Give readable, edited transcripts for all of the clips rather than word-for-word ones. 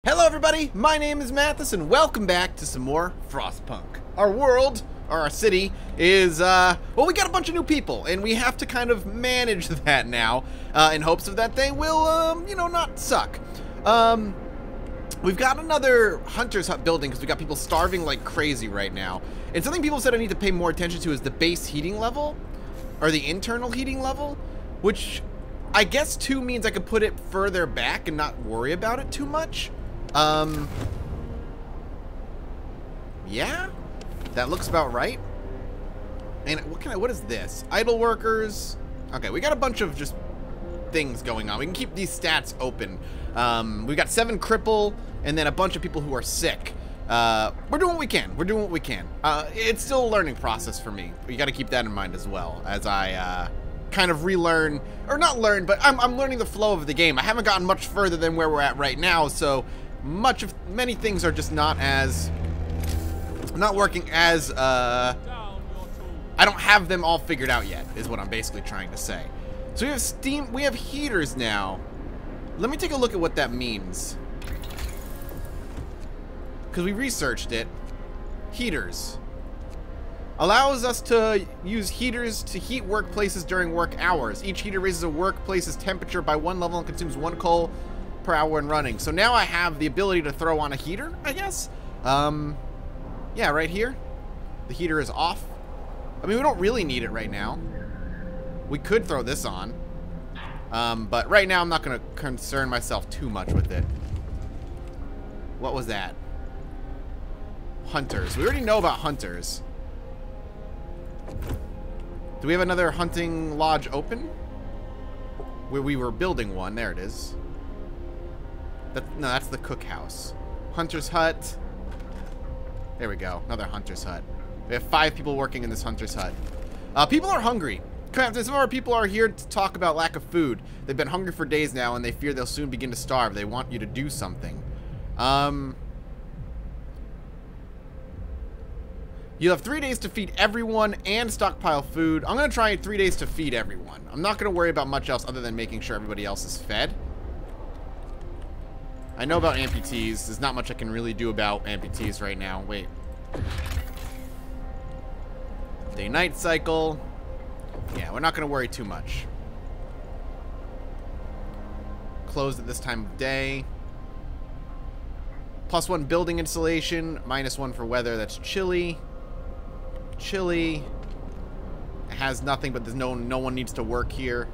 Hello everybody, my name is Mathis and welcome back to some more Frostpunk. Our world, or our city, is, well, we got a bunch of new people and we have to kind of manage that now in hopes of that they will, you know, not suck. We've got another Hunter's Hut building because we got people starving like crazy right now. And something people said I need to pay more attention to is the base heating level, or the internal heating level, which I guess too means I could put it further back and not worry about it too much. Yeah, that looks about right. And what is this? Idle workers. Okay, we got a bunch of just things going on. We can keep these stats open. We got 7 cripple and then a bunch of people who are sick. We're doing what we can. We're doing what we can. It's still a learning process for me. You got to keep that in mind as well as I, kind of relearn, or not learn, but I'm learning the flow of the game. I haven't gotten much further than where we're at right now, so many things are just not working as, I don't have them all figured out yet, is what I'm basically trying to say. So we have we have heaters now. Let me take a look at what that means. Because we researched it. Heaters. Allows us to use heaters to heat workplaces during work hours. Each heater raises a workplace's temperature by 1 level and consumes 1 coal per hour when running. So now I have the ability to throw on a heater, I guess. Yeah, right here. The heater is off. I mean, we don't really need it right now. We could throw this on. But right now I'm not going to concern myself too much with it. What was that? Hunters. We already know about hunters. Do we have another hunting lodge open? Where we were building one. There it is. No, that's the cookhouse. Hunter's Hut. There we go. Another Hunter's Hut. We have 5 people working in this Hunter's Hut. People are hungry. Some of our people are here to talk about lack of food. They've been hungry for days now and they fear they'll soon begin to starve. They want you to do something. You have 3 days to feed everyone and stockpile food. I'm going to try 3 days to feed everyone. I'm not going to worry about much else other than making sure everybody else is fed. I know about amputees. There's not much I can really do about amputees right now. Wait. Day-night cycle. Yeah, we're not going to worry too much. Closed at this time of day. +1 building insulation. -1 for weather. That's chilly. Chilly. It has nothing, but there's no one needs to work here.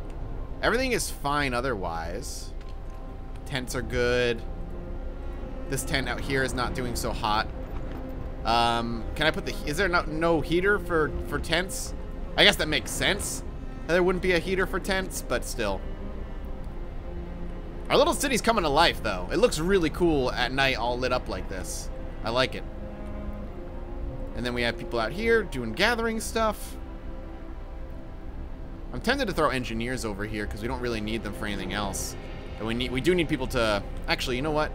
Everything is fine otherwise. Tents are good. This tent out here is not doing so hot. Can I put is there no heater for tents? I guess that makes sense. There wouldn't be a heater for tents, but still. Our little city's coming to life, though. It looks really cool at night, all lit up like this. I like it. And then we have people out here doing gathering stuff. I'm tempted to throw engineers over here because we don't really need them for anything else. And we do need people to... Actually, you know what?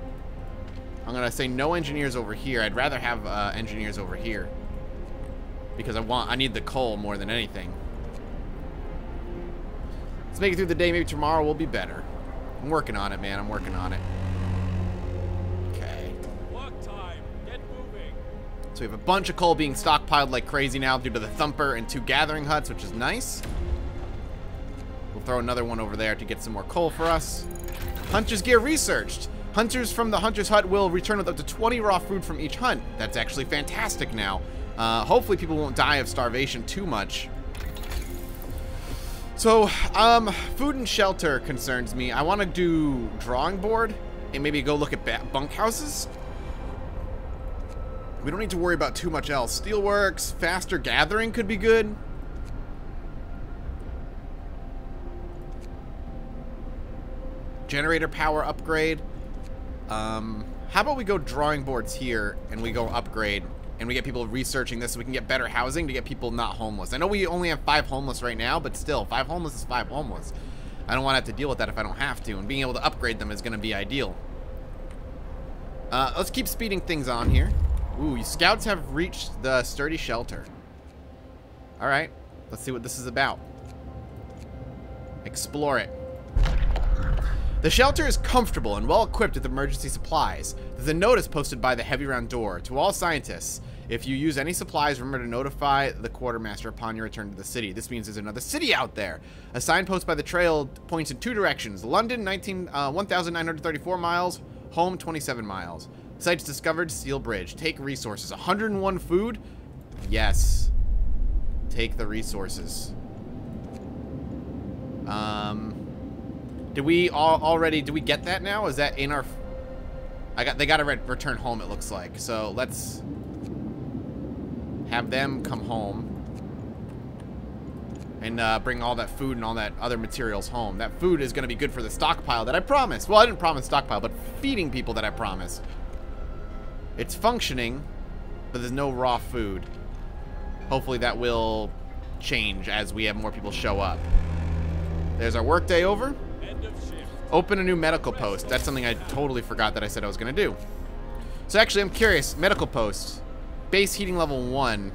I'm going to say no engineers over here. I'd rather have engineers over here. Because I need the coal more than anything. Let's make it through the day. Maybe tomorrow will be better. I'm working on it, man. I'm working on it. Okay. Work time. Get moving. So we have a bunch of coal being stockpiled like crazy now due to the thumper and 2 gathering huts, which is nice. We'll throw another one over there to get some more coal for us. Hunter's gear researched. Hunters from the Hunter's Hut will return with up to 20 raw food from each hunt. That's actually fantastic now. Hopefully people won't die of starvation too much. So, food and shelter concerns me. I want to do drawing board and maybe go look at bunkhouses. We don't need to worry about too much else. Steelworks, faster gathering could be good. Generator power upgrade. How about we go drawing boards here and we go upgrade and we get people researching this so we can get better housing to get people not homeless. I know we only have 5 homeless right now, but still, 5 homeless is 5 homeless. I don't want to have to deal with that if I don't have to, and being able to upgrade them is going to be ideal. Let's keep speeding things on here. Ooh, scouts have reached the sturdy shelter. Alright, let's see what this is about. Explore it. The shelter is comfortable and well equipped with emergency supplies. There's a notice posted by the heavy round door. To all scientists, if you use any supplies, remember to notify the quartermaster upon your return to the city. This means there's another city out there. A signpost by the trail points in 2 directions. London, 1,934 miles. Home, 27 miles. Sites discovered, Steel Bridge. Take resources. 101 food? Yes. Take the resources. Did we already, did we get that now? Is that in our, they gotta return home, it looks like. So let's have them come home and bring all that food and all that other materials home. That food is gonna be good for the stockpile that I promised. Well, I didn't promise stockpile, but feeding people that I promised. It's functioning, but there's no raw food. Hopefully that will change as we have more people show up. There's our workday over. Open a new medical post. That's something I totally forgot that I said I was going to do. So actually, I'm curious. Medical post. Base heating level 1.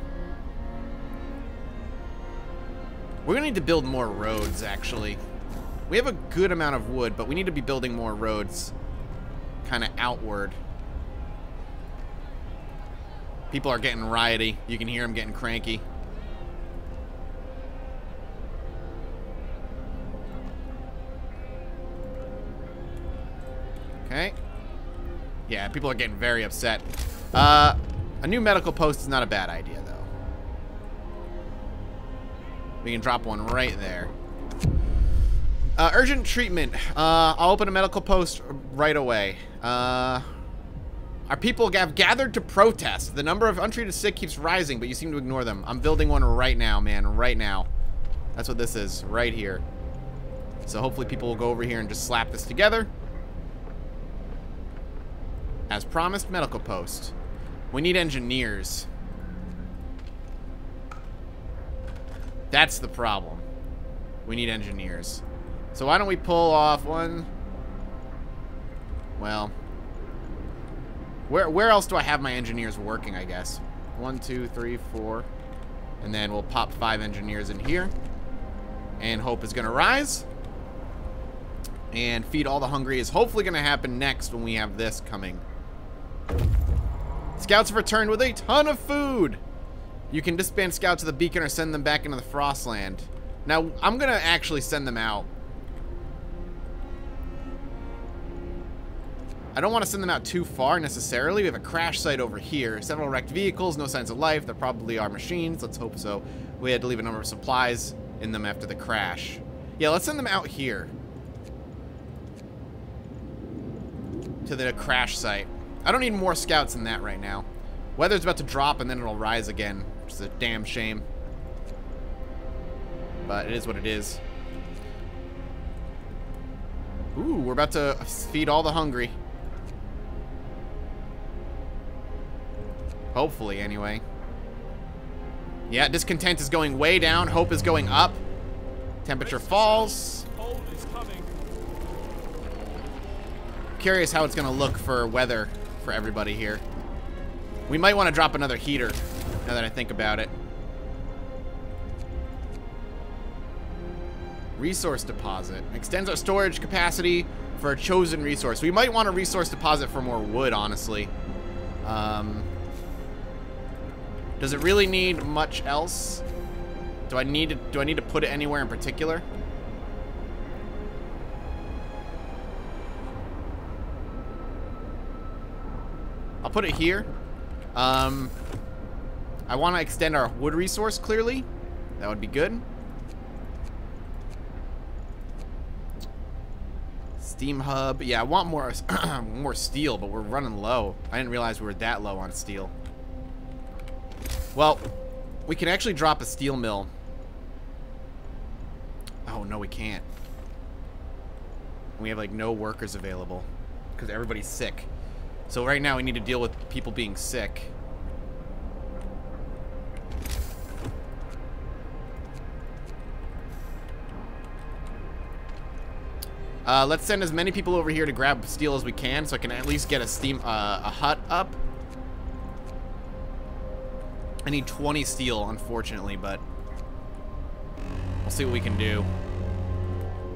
We're going to need to build more roads, actually. We have a good amount of wood, but we need to be building more roads kind of outward. People are getting rioty. You can hear them getting cranky. Okay. Yeah, people are getting very upset. A new medical post is not a bad idea, though. We can drop one right there. Urgent treatment. I'll open a medical post right away. Our people have gathered to protest. The number of untreated sick keeps rising, but you seem to ignore them. I'm building one right now, man. Right now. That's what this is. Right here. So hopefully people will go over here and just slap this together. As promised, medical post. We need engineers. That's the problem. We need engineers. So why don't we pull off one? Well, where else do I have my engineers working, I guess? 1, 2, 3, 4. And then we'll pop 5 engineers in here. And hope is going to rise. And feed all the hungry is hopefully going to happen next when we have this coming. Scouts have returned with a ton of food. You can disband scouts to the beacon or send them back into the Frostland. Now, I'm going to actually send them out. I don't want to send them out too far necessarily. We have a crash site over here. Several wrecked vehicles, no signs of life. There probably are machines. Let's hope so. We had to leave a number of supplies in them after the crash. Yeah, let's send them out here. To the crash site. I don't need more scouts than that right now. Weather's about to drop and then it'll rise again, which is a damn shame. But it is what it is. Ooh, we're about to feed all the hungry. Hopefully, anyway. Yeah, discontent is going way down. Hope is going up. Temperature falls. Cold is coming. Curious how it's going to look for weather for everybody here. We might want to drop another heater, now that I think about it. Resource deposit. Extends our storage capacity for a chosen resource. We might want a resource deposit for more wood, honestly. Does it really need much else? Do I need to put it anywhere in particular? I'll put it here. I want to extend our wood resource, clearly. That would be good. Steam hub. Yeah, I want more more steel, but we're running low. I didn't realize we were that low on steel. Well, we can actually drop a steel mill. Oh, no, we can't. We have, like, no workers available because everybody's sick. So right now we need to deal with people being sick. Let's send as many people over here to grab steel as we can so I can at least get a hut up. I need 20 steel, unfortunately, but we'll see what we can do.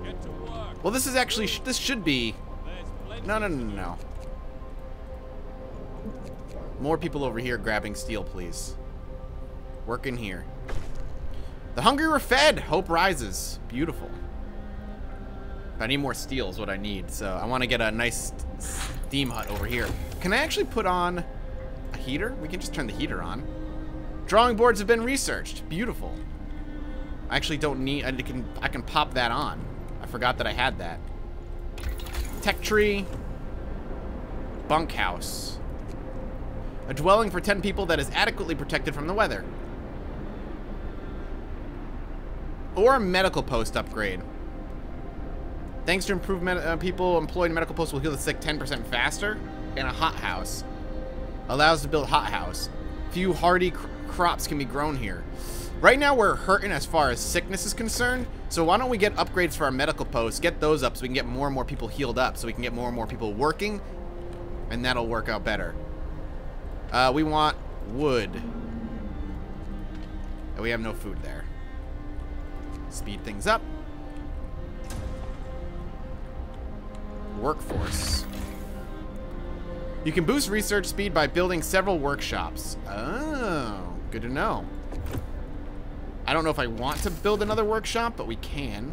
Get to work. Well, this is actually, this should be... No. More people over here grabbing steel, please. Work in here. The hungry were fed. Hope rises. Beautiful. I need more steel is what I need, so I want to get a nice steam hut over here. Can I actually put on a heater? We can just turn the heater on. Drawing boards have been researched. Beautiful. I actually don't need... I can pop that on. I forgot that I had that. Tech tree. Bunkhouse. A dwelling for 10 people that is adequately protected from the weather. Or a medical post upgrade. Thanks to improved people employed in medical posts will heal the sick 10% faster. And a hothouse. Allows to build hothouse. Few hardy crops can be grown here. Right now we're hurting as far as sickness is concerned. So why don't we get upgrades for our medical posts, get those up so we can get more and more people healed up. So we can get more and more people working. And that'll work out better. We want wood. And we have no food there. Speed things up. Workforce. You can boost research speed by building several workshops. Oh, good to know. I don't know if I want to build another workshop, but we can.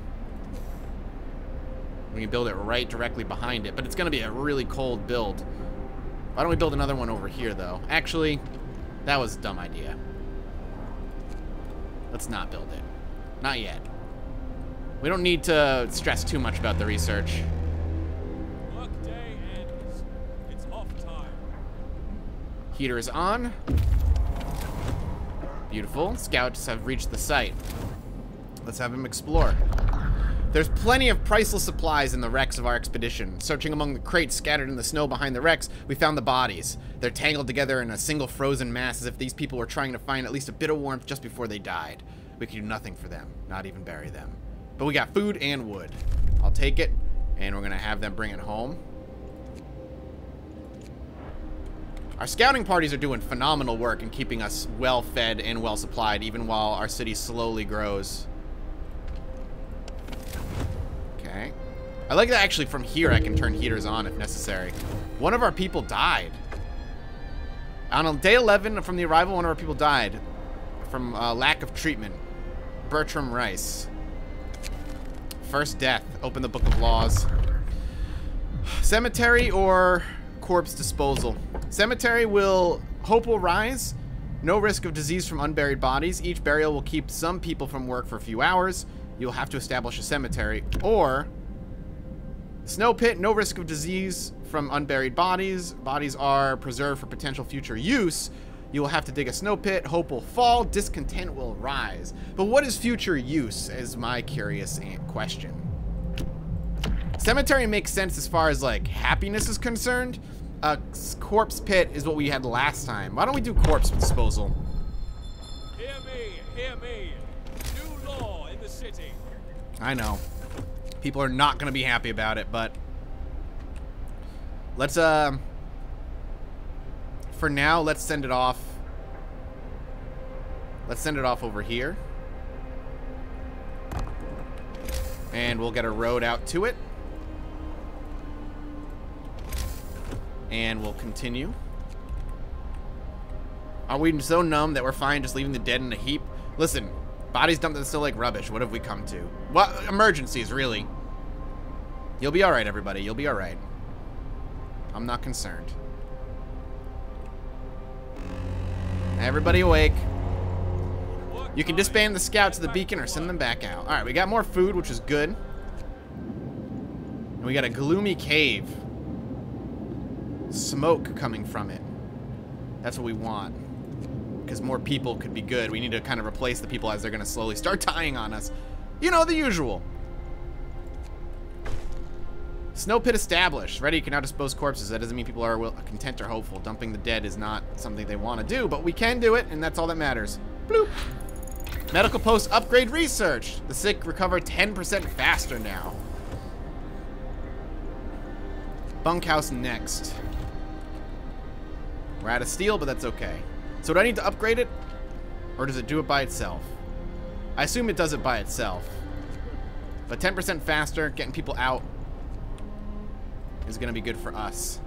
We can build it right directly behind it, but it's going to be a really cold build. Why don't we build another one over here, though? Actually, that was a dumb idea. Let's not build it. Not yet. We don't need to stress too much about the research. Workday ends. It's off time. Heater is on. Beautiful. Scouts have reached the site. Let's have him explore. There's plenty of priceless supplies in the wrecks of our expedition. Searching among the crates scattered in the snow behind the wrecks, we found the bodies. They're tangled together in a single frozen mass as if these people were trying to find at least a bit of warmth just before they died. We can do nothing for them, not even bury them. But we got food and wood. I'll take it, and we're gonna have them bring it home. Our scouting parties are doing phenomenal work in keeping us well fed and well supplied, even while our city slowly grows. Okay. I like that actually from here I can turn heaters on if necessary. One of our people died. On day 11 from the arrival, one of our people died from lack of treatment. Bertram Rice. First death. Open the Book of Laws. Cemetery or corpse disposal. Cemetery hope will rise. No risk of disease from unburied bodies. Each burial will keep some people from work for a few hours. You'll have to establish a cemetery. Or snow pit, no risk of disease from unburied bodies. Bodies are preserved for potential future use. You will have to dig a snow pit. Hope will fall. Discontent will rise. But what is future use is my curious question. Cemetery makes sense as far as like happiness is concerned. Corpse pit is what we had last time. Why don't we do corpse disposal? Hear me, hear me. New law in the city. I know. People are not going to be happy about it, but let's, for now, let's send it off. Let's send it off over here. And we'll get a road out to it. And we'll continue. Are we so numb that we're fine just leaving the dead in a heap? Listen, bodies dumped in the snow like rubbish. What have we come to? What emergencies, really? You'll be alright, everybody. You'll be alright. I'm not concerned. Everybody awake. You can disband the scouts to the beacon or send them back out. Alright, we got more food, which is good. And we got a gloomy cave. Smoke coming from it. That's what we want. Because more people could be good. We need to kind of replace the people as they're going to slowly start dying on us. You know, the usual. Snow pit established. Ready, you can now dispose corpses. That doesn't mean people are content or hopeful. Dumping the dead is not something they want to do, but we can do it, and that's all that matters. Bloop. Medical post upgrade research. The sick recover 10% faster now. Bunkhouse next. We're out of steel, but that's okay. So do I need to upgrade it? Or does it do it by itself? I assume it does it by itself. But 10% faster, getting people out is going to be good for us.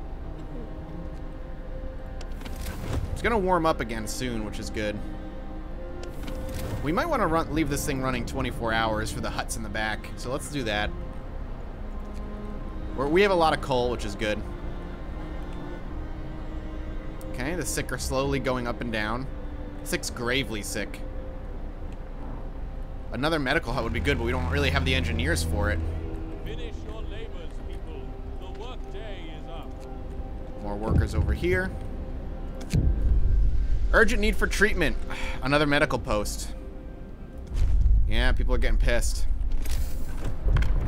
It's going to warm up again soon, which is good. We might want to leave this thing running 24 hours for the huts in the back. So let's do that. We have a lot of coal, which is good. Okay, the sick are slowly going up and down. Sick's gravely sick. Another medical hut would be good, but we don't really have the engineers for it. Finish your labors, people. The work day is up. More workers over here. Urgent need for treatment. Another medical post. Yeah, people are getting pissed.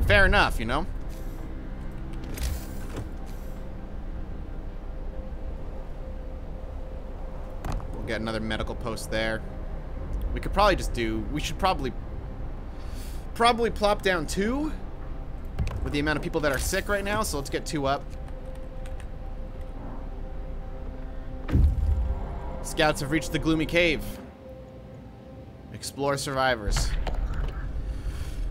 Fair enough, you know? We'll get another medical post there. We could probably just do... We should probably plop down 2 with the amount of people that are sick right now, so let's get 2 up. Scouts have reached the gloomy cave. Explore survivors.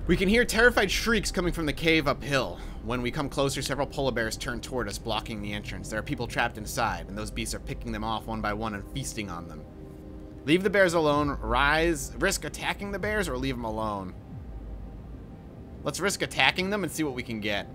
We can hear terrified shrieks coming from the cave uphill. When we come closer, several polar bears turn toward us, blocking the entrance. There are people trapped inside, and those beasts are picking them off one by one and feasting on them. Leave the bears alone. Risk attacking the bears, or leave them alone. Let's risk attacking them and see what we can get.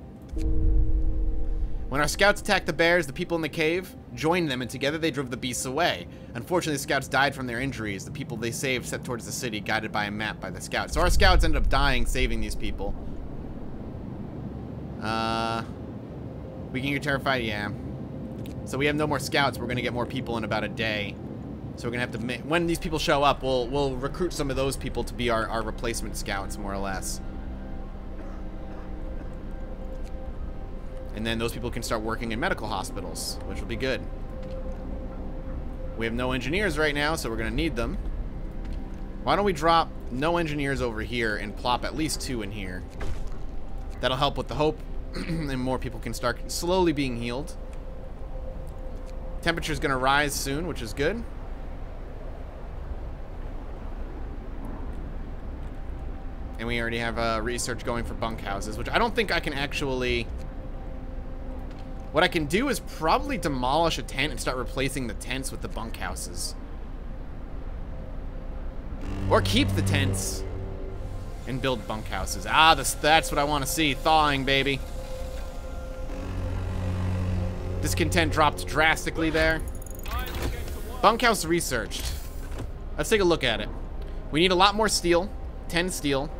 When our scouts attacked the bears, the people in the cave joined them, and together they drove the beasts away. Unfortunately, the scouts died from their injuries. The people they saved set towards the city, guided by a map by the scouts. So our scouts ended up dying, saving these people. We can hear terrified, yeah. So we have no more scouts. We're going to get more people in about a day. So we're going to have to... When these people show up, we'll recruit some of those people to be our replacement scouts, more or less. And then those people can start working in medical hospitals, which will be good. We have no engineers right now, so we're going to need them. Why don't we drop no engineers over here and plop at least 2 in here? That'll help with the hope, and more people can start slowly being healed. Temperature's going to rise soon, which is good. And we already have research going for bunkhouses, which I don't think I can actually... What I can do is probably demolish a tent and start replacing the tents with the bunkhouses. Or keep the tents and build bunkhouses. Ah, that's what I want to see. Thawing, baby. Discontent dropped drastically there. Bunkhouse researched. Let's take a look at it. We need a lot more steel. 10 steel.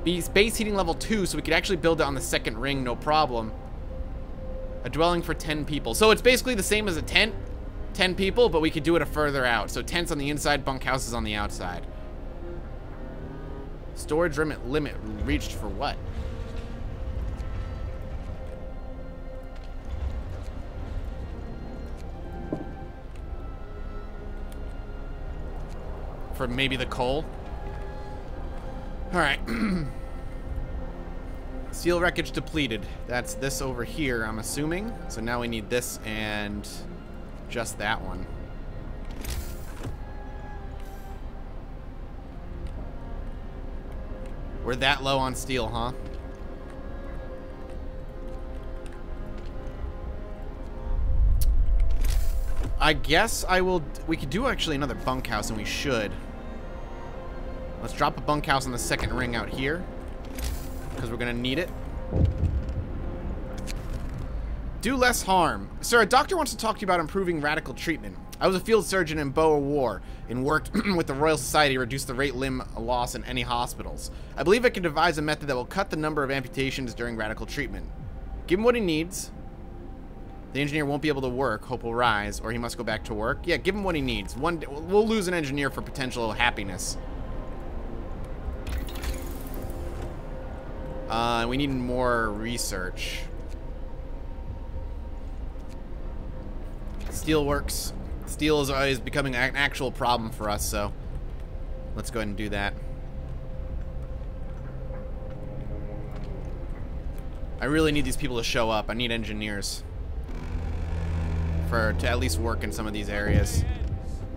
Base heating level 2, so we could actually build it on the second ring, no problem. A dwelling for 10 people. So it's basically the same as a tent. 10 people, but we could do it a further out. So tents on the inside, bunkhouses on the outside. Storage limit reached for what? For maybe the coal? Alright. Steel wreckage depleted. That's this over here, I'm assuming. So now we need this and just that one. We're that low on steel, huh? I guess we could do actually another bunkhouse, and we should. Let's drop a bunkhouse on the second ring out here, because we're going to need it. Do less harm. Sir, a doctor wants to talk to you about improving radical treatment. I was a field surgeon in Boer War and worked with the Royal Society to reduce the rate limb loss in any hospitals. I believe I can devise a method that will cut the number of amputations during radical treatment. Give him what he needs. The engineer won't be able to work. Hope will rise, or he must go back to work. Yeah, give him what he needs. We'll lose an engineer for potential happiness. We need more research. Steelworks. Steel is becoming an actual problem for us, so let's go ahead and do that. I really need these people to show up. I need engineers to at least work in some of these areas.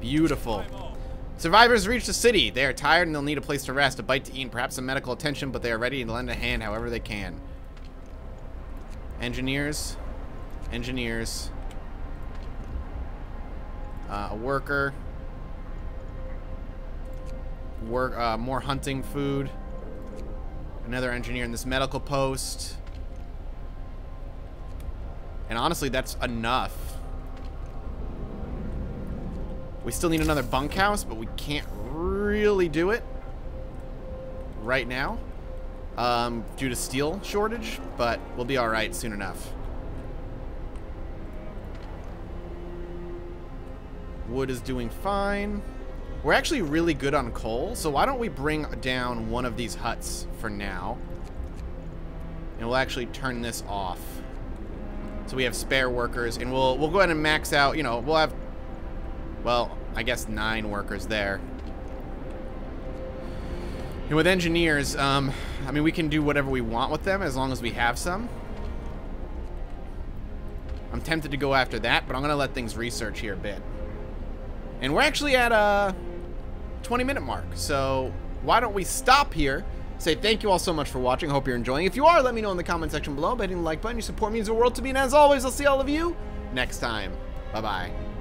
Beautiful. Survivors reach the city. They are tired and they'll need a place to rest, a bite to eat, and perhaps some medical attention, but they are ready to lend a hand however they can. Engineers. Engineers. A worker. More hunting food. Another engineer in this medical post. And honestly, that's enough. We still need another bunkhouse, but we can't really do it right now due to steel shortage, but we'll be all right soon enough. Wood is doing fine. We're actually really good on coal, so why don't we bring down one of these huts for now, and we'll actually turn this off so we have spare workers, and we'll go ahead and max out. You know, we'll have, well, I guess 9 workers there. And with engineers, I mean, we can do whatever we want with them as long as we have some. I'm tempted to go after that, but I'm gonna let things research here a bit. And we're actually at a 20-minute mark, so why don't we stop here, say thank you all so much for watching. I hope you're enjoying. If you are, let me know in the comment section below by hitting the like button. Your support means the world to me, and as always, I'll see all of you next time. Bye-bye.